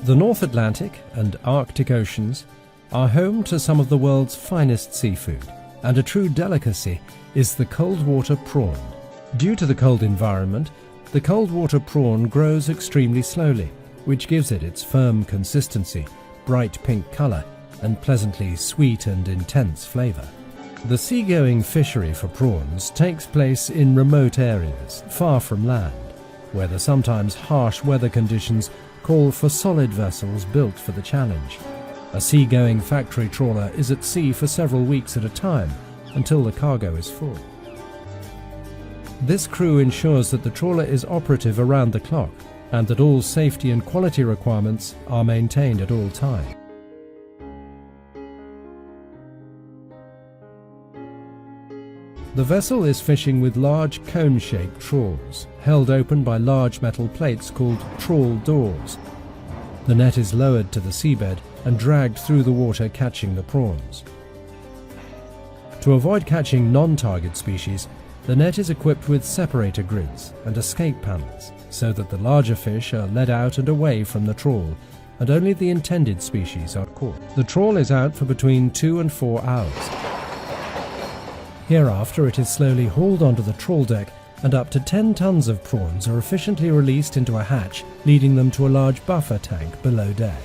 The North Atlantic and Arctic Oceans are home to some of the world's finest seafood, and a true delicacy is the cold water prawn. Due to the cold environment, the cold water prawn grows extremely slowly, which gives it its firm consistency, bright pink colour, and pleasantly sweet and intense flavour. The seagoing fishery for prawns takes place in remote areas, far from land, where the sometimes harsh weather conditions call for solid vessels built for the challenge. A seagoing factory trawler is at sea for several weeks at a time, until the cargo is full. This crew ensures that the trawler is operative around the clock, and that all safety and quality requirements are maintained at all times. The vessel is fishing with large cone-shaped trawls, held open by large metal plates called trawl doors. The net is lowered to the seabed and dragged through the water, catching the prawns. To avoid catching non-target species, the net is equipped with separator grids and escape panels, so that the larger fish are led out and away from the trawl, and only the intended species are caught. The trawl is out for between 2 and 4 hours. Hereafter it is slowly hauled onto the trawl deck, and up to 10 tons of prawns are efficiently released into a hatch, leading them to a large buffer tank below deck.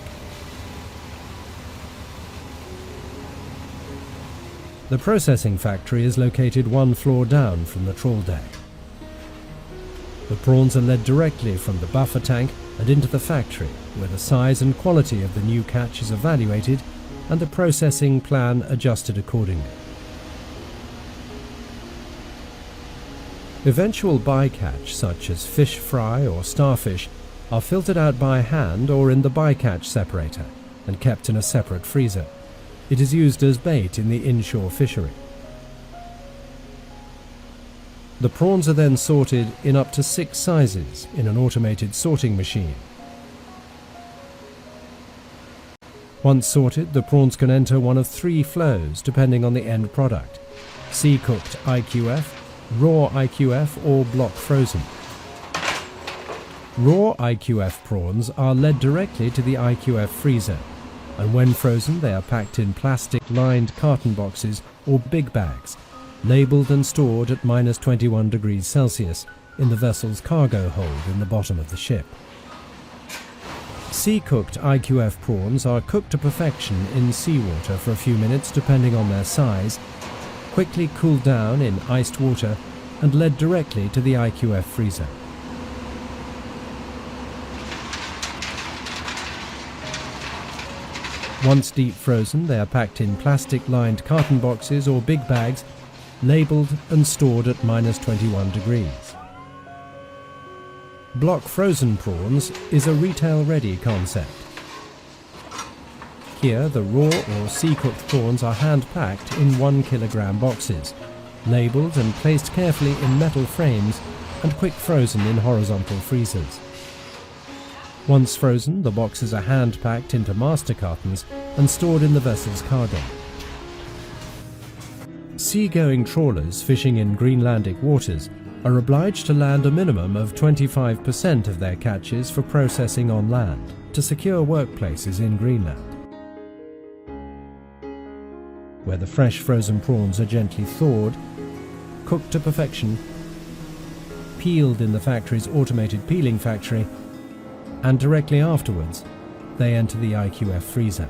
The processing factory is located 1 floor down from the trawl deck. The prawns are led directly from the buffer tank and into the factory, where the size and quality of the new catch is evaluated and the processing plan adjusted accordingly. Eventual bycatch, such as fish fry or starfish, are filtered out by hand or in the bycatch separator and kept in a separate freezer. It is used as bait in the inshore fishery. The prawns are then sorted in up to 6 sizes in an automated sorting machine. Once sorted, the prawns can enter one of 3 flows depending on the end product: sea-cooked IQF, raw IQF, or block frozen. Raw IQF prawns are led directly to the IQF freezer, and when frozen they are packed in plastic-lined carton boxes or big bags, labelled and stored at -21 degrees Celsius in the vessel's cargo hold in the bottom of the ship. Sea-cooked IQF prawns are cooked to perfection in seawater for a few minutes depending on their size, quickly cooled down in iced water, and led directly to the IQF freezer. Once deep frozen, they are packed in plastic-lined carton boxes or big bags, labelled and stored at -21 degrees. Block frozen prawns is a retail-ready concept. Here, the raw or sea-cooked prawns are hand-packed in 1 kilogram boxes, labelled and placed carefully in metal frames and quick frozen in horizontal freezers. Once frozen, the boxes are hand-packed into master cartons and stored in the vessel's cargo. Seagoing trawlers fishing in Greenlandic waters are obliged to land a minimum of 25% of their catches for processing on land to secure workplaces in Greenland, where the fresh frozen prawns are gently thawed, cooked to perfection, peeled in the factory's automated peeling factory, and directly afterwards they enter the IQF freezer.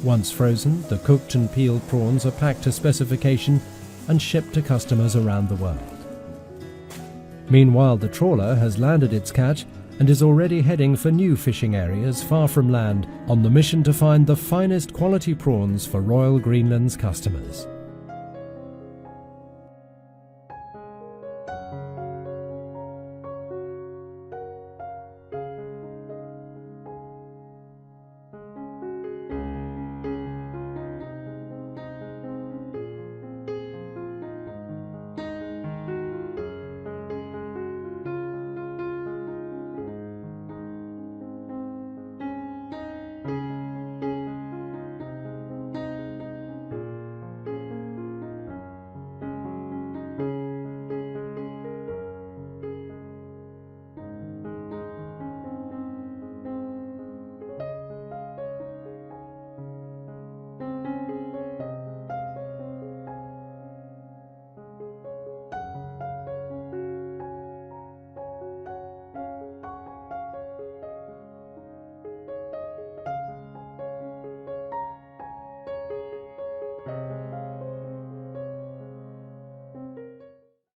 Once frozen, the cooked and peeled prawns are packed to specification and shipped to customers around the world. Meanwhile, the trawler has landed its catch and is already heading for new fishing areas far from land on the mission to find the finest quality prawns for Royal Greenland's customers.